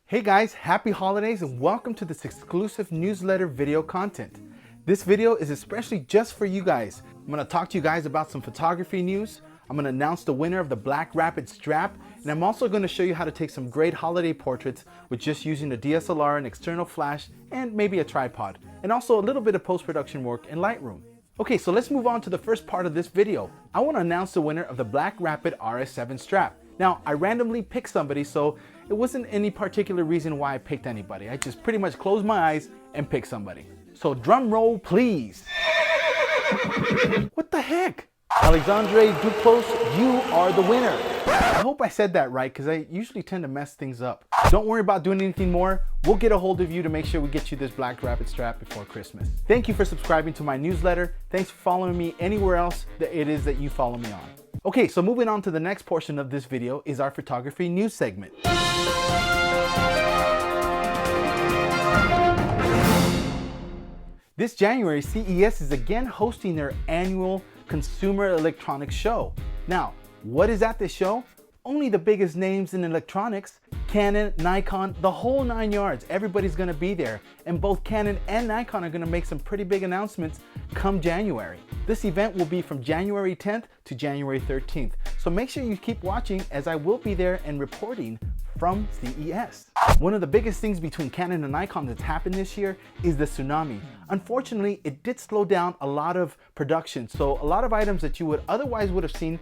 Hey guys, happy holidays and welcome to this exclusive newsletter video content. This video is especially just for you guys. I'm going to talk to you guys about some photography news. I'm going to announce the winner of the Black Rapid strap, and I'm also going to show you how to take some great holiday portraits with just using a DSLR, an external flash, and maybe a tripod, and also a little bit of post-production work in Lightroom. Okay, so let's move on to the first part of this video. I want to announce the winner of the Black Rapid RS7 strap. Now, I randomly picked somebody, so it wasn't any particular reason why I picked anybody. I just pretty much closed my eyes and picked somebody. So drum roll, please. What the heck? Alexandre Duclos, you are the winner. I hope I said that right, because I usually tend to mess things up. Don't worry about doing anything more. We'll get a hold of you to make sure we get you this Black Rapid strap before Christmas. Thank you for subscribing to my newsletter. Thanks for following me anywhere else that it is that you follow me on. Okay, so moving on to the next portion of this video is our photography news segment. This January, CES is again hosting their annual Consumer Electronics Show. Now, what is at this show? Only the biggest names in electronics. Canon, Nikon, the whole 9 yards. Everybody's gonna be there. And both Canon and Nikon are gonna make some pretty big announcements come January. This event will be from January 10th to January 13th. So make sure you keep watching, as I will be there and reporting from CES. One of the biggest things between Canon and Nikon that's happened this year is the tsunami. Unfortunately, it did slow down a lot of production. So a lot of items that you would otherwise would have seen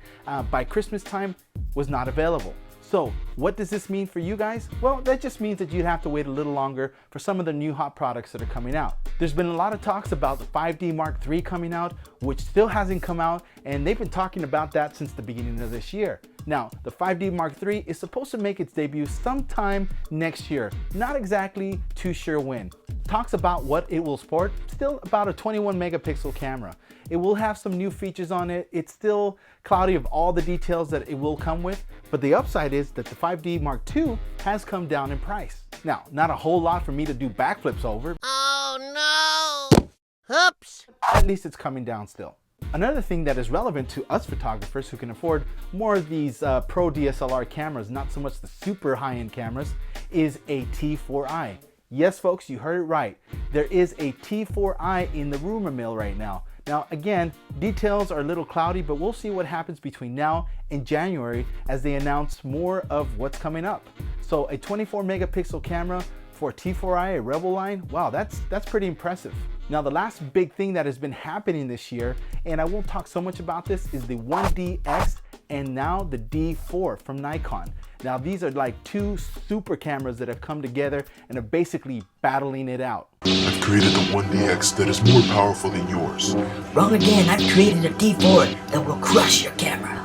by Christmas time was not available. So what does this mean for you guys? Well, that just means that you'd have to wait a little longer for some of the new hot products that are coming out. There's been a lot of talks about the 5D Mark III coming out, which still hasn't come out, and they've been talking about that since the beginning of this year. Now, the 5D Mark III is supposed to make its debut sometime next year. Not exactly too sure when. Talks about what it will sport, still about a 21 megapixel camera. It will have some new features on it. It's still cloudy of all the details that it will come with, but the upside is that the 5D Mark II has come down in price. Now, not a whole lot for me to do backflips over. Oh no! Oops! At least it's coming down still. Another thing that is relevant to us photographers who can afford more of these pro DSLR cameras, not so much the super high-end cameras, is a T4i. Yes, folks, you heard it right. There is a T4i in the rumor mill right now. Now, again, details are a little cloudy, but we'll see what happens between now and January as they announce more of what's coming up. So a 24 megapixel camera for T4i, a Rebel line, wow, that's pretty impressive. Now, the last big thing that has been happening this year, and I won't talk so much about this, is the 1DX and now the D4 from Nikon. Now, these are like two super cameras that have come together and are basically battling it out. I've created the 1DX that is more powerful than yours. Wrong again, I've created a D4 that will crush your camera.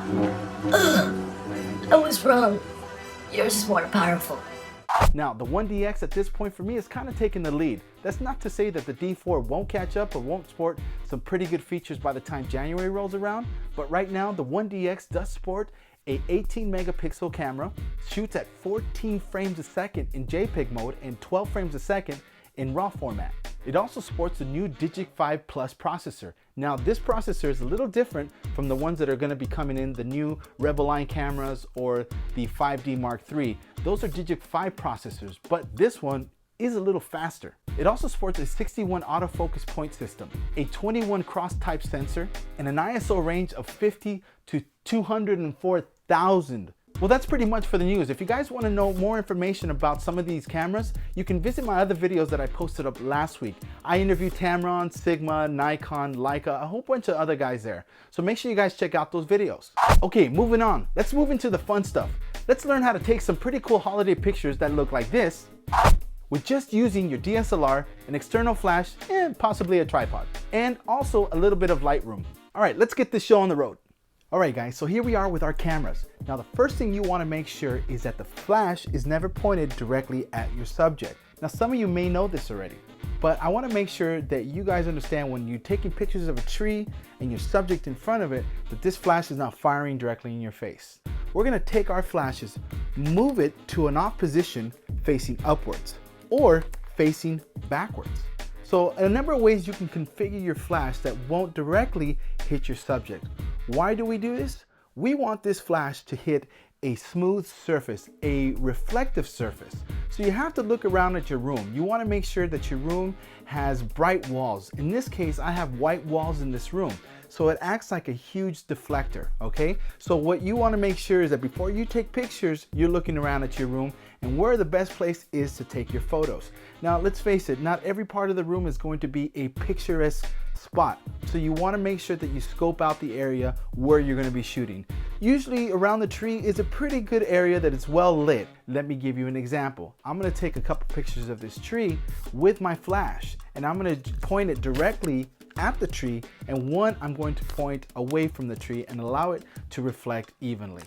Ugh, I was wrong. Yours is more powerful. Now, the 1DX at this point for me is kind of taking the lead. That's not to say that the D4 won't catch up or won't sport some pretty good features by the time January rolls around, but right now the 1DX does sport a 18 megapixel camera, shoots at 14 frames a second in JPEG mode and 12 frames a second in RAW format. It also sports the new Digic 5 Plus processor. Now, this processor is a little different from the ones that are going to be coming in the new Rebel line cameras or the 5D Mark III. Those are Digic 5 processors, but this one is a little faster. It also sports a 61 autofocus point system, a 21 cross type sensor, and an ISO range of 50 to 204,000. Well, that's pretty much for the news. If you guys want to know more information about some of these cameras, you can visit my other videos that I posted up last week. I interviewed Tamron, Sigma, Nikon, Leica, a whole bunch of other guys there. So make sure you guys check out those videos. Okay, moving on. Let's move into the fun stuff. Let's learn how to take some pretty cool holiday pictures that look like this with just using your DSLR, an external flash, and possibly a tripod, and also a little bit of Lightroom. All right, let's get this show on the road. All right, guys, so here we are with our cameras. Now, the first thing you want to make sure is that the flash is never pointed directly at your subject. Now, some of you may know this already, but I want to make sure that you guys understand when you're taking pictures of a tree and your subject in front of it, that this flash is not firing directly in your face. We're going to take our flashes, move it to an off position facing upwards or facing backwards. So a number of ways you can configure your flash that won't directly hit your subject. Why do we do this? We want this flash to hit a smooth surface, a reflective surface. So you have to look around at your room. You want to make sure that your room has bright walls. In this case, I have white walls in this room, so it acts like a huge deflector, okay? So what you want to make sure is that before you take pictures, you're looking around at your room and where the best place is to take your photos. Now, let's face it, not every part of the room is going to be a picturesque spot. So you want to make sure that you scope out the area where you're going to be shooting. Usually around the tree is a pretty good area that is well lit. Let me give you an example. I'm going to take a couple pictures of this tree with my flash, and I'm going to point it directly at the tree, and one I'm going to point away from the tree and allow it to reflect evenly.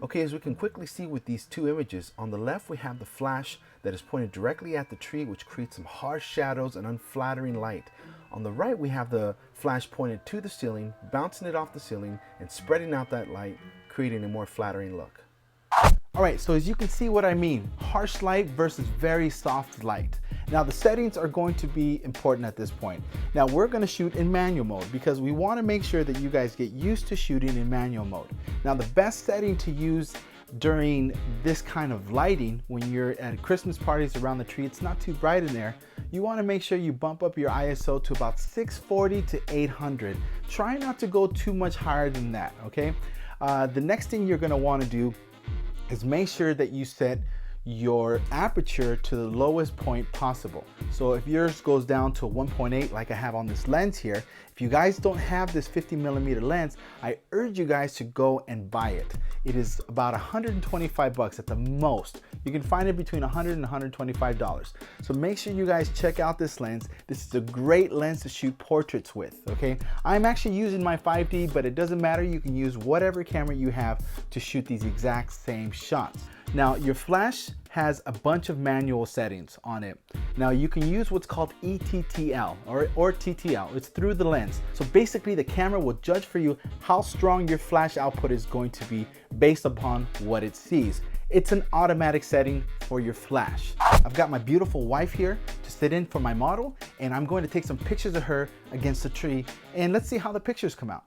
Okay, as we can quickly see with these two images, on the left we have the flash that is pointed directly at the tree, which creates some harsh shadows and unflattering light. On the right we have the flash pointed to the ceiling, bouncing it off the ceiling and spreading out that light, creating a more flattering look. Alright, so as you can see what I mean, harsh light versus very soft light. Now the settings are going to be important at this point. Now we're going to shoot in manual mode because we want to make sure that you guys get used to shooting in manual mode. Now the best setting to use during this kind of lighting, when you're at Christmas parties around the tree, it's not too bright in there, you want to make sure you bump up your ISO to about 640 to 800. Try not to go too much higher than that, okay? The next thing you're going to want to do is make sure that you set your aperture to the lowest point possible. So if yours goes down to 1.8 like I have on this lens here, if you guys don't have this 50mm lens, I urge you guys to go and buy it. It is about 125 bucks at the most. You can find it between 100 and $125. So make sure you guys check out this lens. This is a great lens to shoot portraits with, okay? I'm actually using my 5D, but it doesn't matter. You can use whatever camera you have to shoot these exact same shots. Now your flash has a bunch of manual settings on it. Now you can use what's called ETTL or TTL. It's through the lens. So basically the camera will judge for you how strong your flash output is going to be based upon what it sees. It's an automatic setting for your flash. I've got my beautiful wife here to sit in for my model, and I'm going to take some pictures of her against the tree, and let's see how the pictures come out.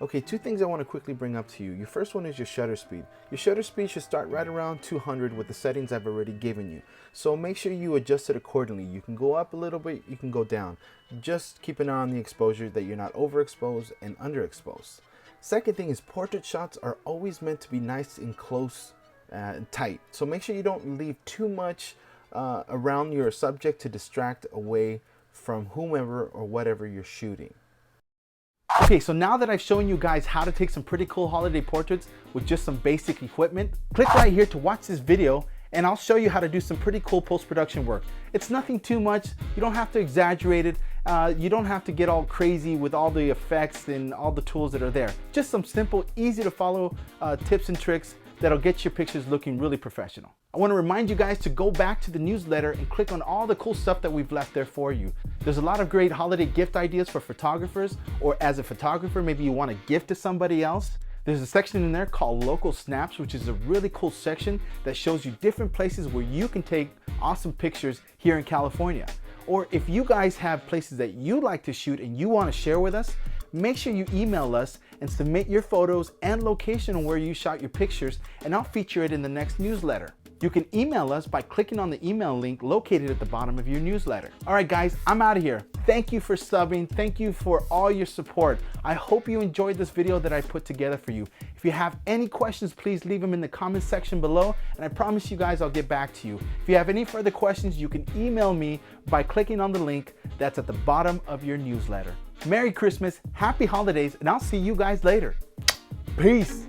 Okay, two things I want to quickly bring up to you. Your first one is your shutter speed. Your shutter speed should start right around 200 with the settings I've already given you. So make sure you adjust it accordingly. You can go up a little bit, you can go down. Just keep an eye on the exposure, that you're not overexposed and underexposed. Second thing is, portrait shots are always meant to be nice and close and tight. So make sure you don't leave too much around your subject to distract away from whomever or whatever you're shooting. Okay, so now that I've shown you guys how to take some pretty cool holiday portraits with just some basic equipment, click right here to watch this video and I'll show you how to do some pretty cool post-production work. It's nothing too much. You don't have to exaggerate it. You don't have to get all crazy with all the effects and all the tools that are there. Just some simple, easy to follow tips and tricks that'll get your pictures looking really professional. I want to remind you guys to go back to the newsletter and click on all the cool stuff that we've left there for you. There's a lot of great holiday gift ideas for photographers, or as a photographer, maybe you want to gift to somebody else. There's a section in there called Local Snaps, which is a really cool section that shows you different places where you can take awesome pictures here in California. Or if you guys have places that you like to shoot and you want to share with us, make sure you email us and submit your photos and location where you shot your pictures, and I'll feature it in the next newsletter. You can email us by clicking on the email link located at the bottom of your newsletter. All right, guys, I'm out of here. Thank you for subbing. Thank you for all your support. I hope you enjoyed this video that I put together for you. If you have any questions, please leave them in the comment section below, and I promise you guys I'll get back to you. If you have any further questions, you can email me by clicking on the link that's at the bottom of your newsletter. Merry Christmas, Happy Holidays, and I'll see you guys later. Peace.